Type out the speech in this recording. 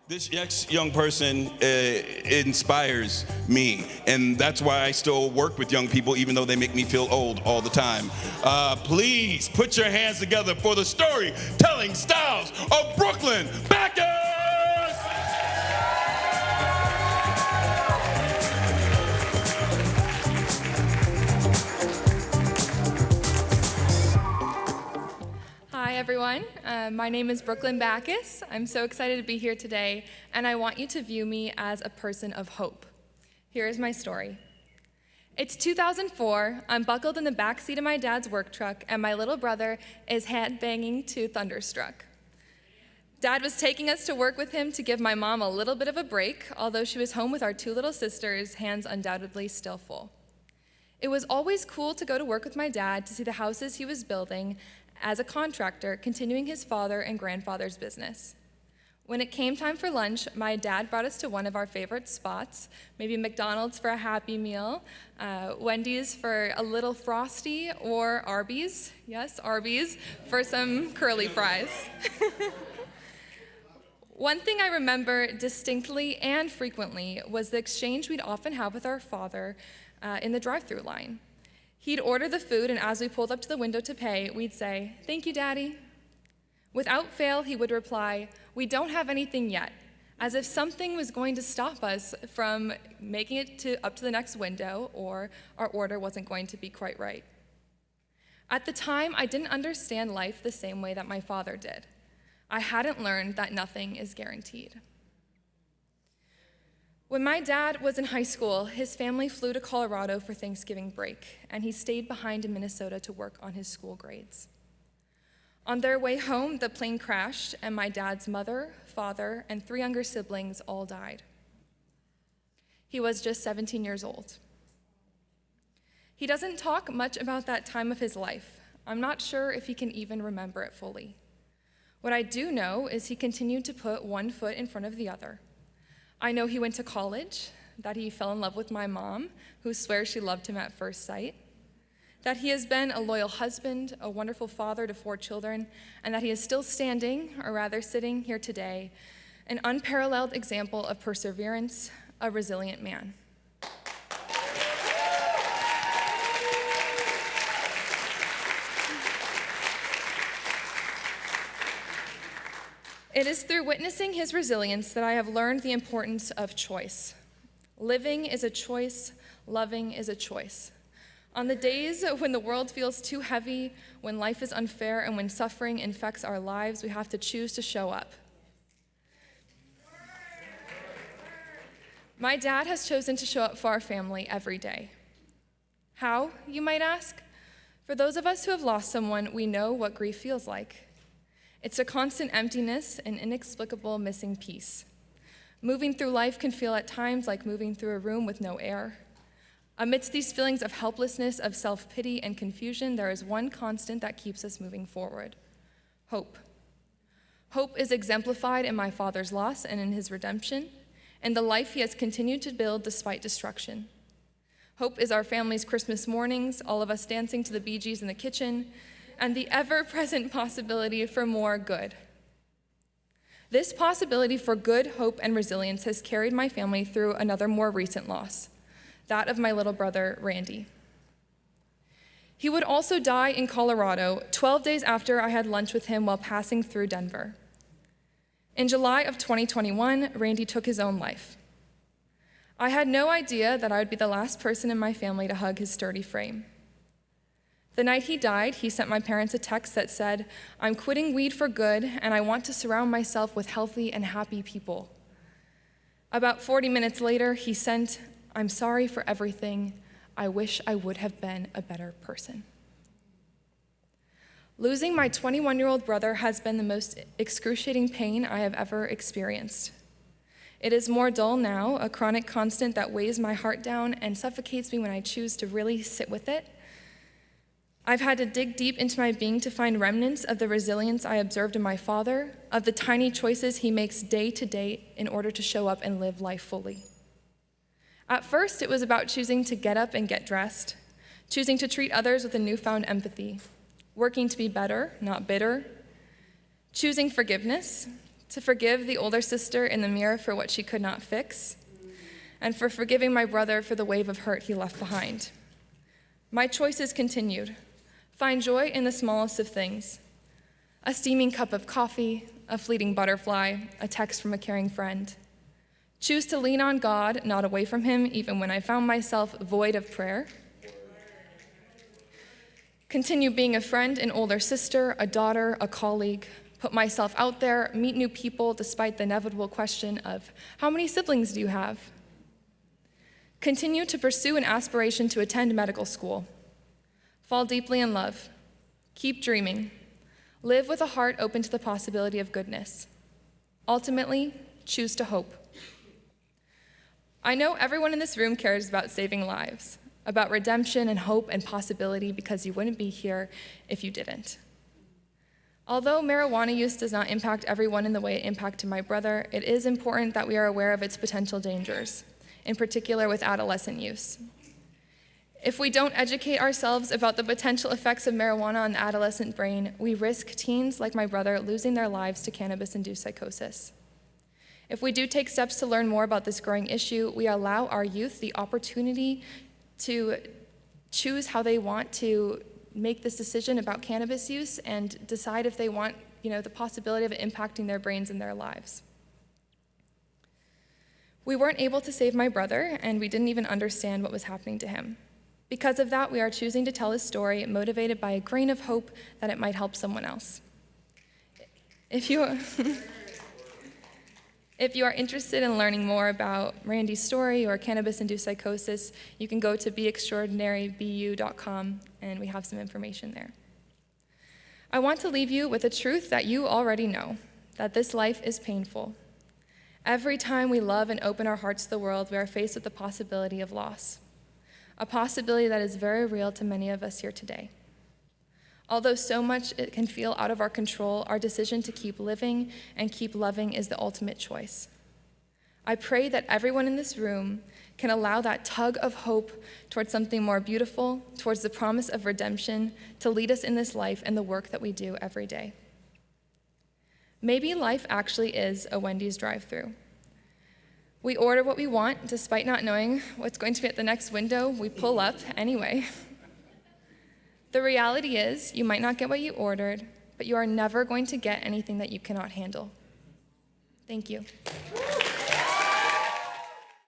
This young person inspires me, and that's why I still work with young people, even though they make me feel old all the time. Please put your hands together for the storytelling styles of Brooklyn Bacchus! Hi everyone, my name is Brooklyn Bacchus. I'm so excited to be here today, and I want you to view me as a person of hope. Here is my story. It's 2004, I'm buckled in the back seat of my dad's work truck, and my little brother is headbanging to Thunderstruck. Dad was taking us to work with him to give my mom a little bit of a break, although she was home with our two little sisters, hands undoubtedly still full. It was always cool to go to work with my dad to see the houses he was building as a contractor, continuing his father and grandfather's business. When it came time for lunch, my dad brought us to one of our favorite spots, maybe McDonald's for a Happy Meal, Wendy's for a little Frosty, or Arby's, yes, Arby's, for some curly fries. One thing I remember distinctly and frequently was the exchange we'd often have with our father in the drive-thru line. He'd order the food, and as we pulled up to the window to pay, we'd say, "Thank you, Daddy." Without fail, he would reply, "We don't have anything yet," as if something was going to stop us from making it up to the next window, or our order wasn't going to be quite right. At the time, I didn't understand life the same way that my father did. I hadn't learned that nothing is guaranteed. When my dad was in high school, his family flew to Colorado for Thanksgiving break, and he stayed behind in Minnesota to work on his school grades. On their way home, the plane crashed, and my dad's mother, father, and 3 younger siblings all died. He was just 17 years old. He doesn't talk much about that time of his life. I'm not sure if he can even remember it fully. What I do know is he continued to put one foot in front of the other. I know he went to college, that he fell in love with my mom, who swears she loved him at first sight, that he has been a loyal husband, a wonderful father to 4 children, and that he is still standing, or rather sitting here today, an unparalleled example of perseverance, a resilient man. It is through witnessing his resilience that I have learned the importance of choice. Living is a choice, loving is a choice. On the days when the world feels too heavy, when life is unfair, and when suffering infects our lives, we have to choose to show up. My dad has chosen to show up for our family every day. How, you might ask? For those of us who have lost someone, we know what grief feels like. It's a constant emptiness, an inexplicable missing piece. Moving through life can feel at times like moving through a room with no air. Amidst these feelings of helplessness, of self-pity, and confusion, there is one constant that keeps us moving forward: hope. Hope is exemplified in my father's loss and in his redemption, and the life he has continued to build despite destruction. Hope is our family's Christmas mornings, all of us dancing to the Bee Gees in the kitchen, and the ever-present possibility for more good. This possibility for good, hope, and resilience has carried my family through another more recent loss, that of my little brother, Randy. He would also die in Colorado 12 days after I had lunch with him while passing through Denver. In July of 2021, Randy took his own life. I had no idea that I would be the last person in my family to hug his sturdy frame. The night he died, he sent my parents a text that said, "I'm quitting weed for good, and I want to surround myself with healthy and happy people." About 40 minutes later, he sent, "I'm sorry for everything. I wish I would have been a better person." Losing my 21-year-old brother has been the most excruciating pain I have ever experienced. It is more dull now, a chronic constant that weighs my heart down and suffocates me when I choose to really sit with it. I've had to dig deep into my being to find remnants of the resilience I observed in my father, of the tiny choices he makes day to day in order to show up and live life fully. At first, it was about choosing to get up and get dressed, choosing to treat others with a newfound empathy, working to be better, not bitter, choosing forgiveness, to forgive the older sister in the mirror for what she could not fix, and for forgiving my brother for the wave of hurt he left behind. My choices continued. Find joy in the smallest of things. A steaming cup of coffee, a fleeting butterfly, a text from a caring friend. Choose to lean on God, not away from him, even when I found myself void of prayer. Continue being a friend, an older sister, a daughter, a colleague. Put myself out there, meet new people despite the inevitable question of, how many siblings do you have? Continue to pursue an aspiration to attend medical school. Fall deeply in love. Keep dreaming. Live with a heart open to the possibility of goodness. Ultimately, choose to hope. I know everyone in this room cares about saving lives, about redemption and hope and possibility, because you wouldn't be here if you didn't. Although marijuana use does not impact everyone in the way it impacted my brother, it is important that we are aware of its potential dangers, in particular with adolescent use. If we don't educate ourselves about the potential effects of marijuana on the adolescent brain, we risk teens like my brother losing their lives to cannabis-induced psychosis. If we do take steps to learn more about this growing issue, we allow our youth the opportunity to choose how they want to make this decision about cannabis use and decide if they want, the possibility of it impacting their brains and their lives. We weren't able to save my brother, and we didn't even understand what was happening to him. Because of that, we are choosing to tell his story, motivated by a grain of hope that it might help someone else. If you are interested in learning more about Randy's story or cannabis-induced psychosis, you can go to beextraordinarybu.com, and we have some information there. I want to leave you with a truth that you already know, that this life is painful. Every time we love and open our hearts to the world, we are faced with the possibility of loss, a possibility that is very real to many of us here today. Although so much it can feel out of our control, our decision to keep living and keep loving is the ultimate choice. I pray that everyone in this room can allow that tug of hope towards something more beautiful, towards the promise of redemption, to lead us in this life and the work that we do every day. Maybe life actually is a Wendy's drive-thru. We order what we want, despite not knowing what's going to be at the next window. We pull up anyway. The reality is, you might not get what you ordered, but you are never going to get anything that you cannot handle. Thank you.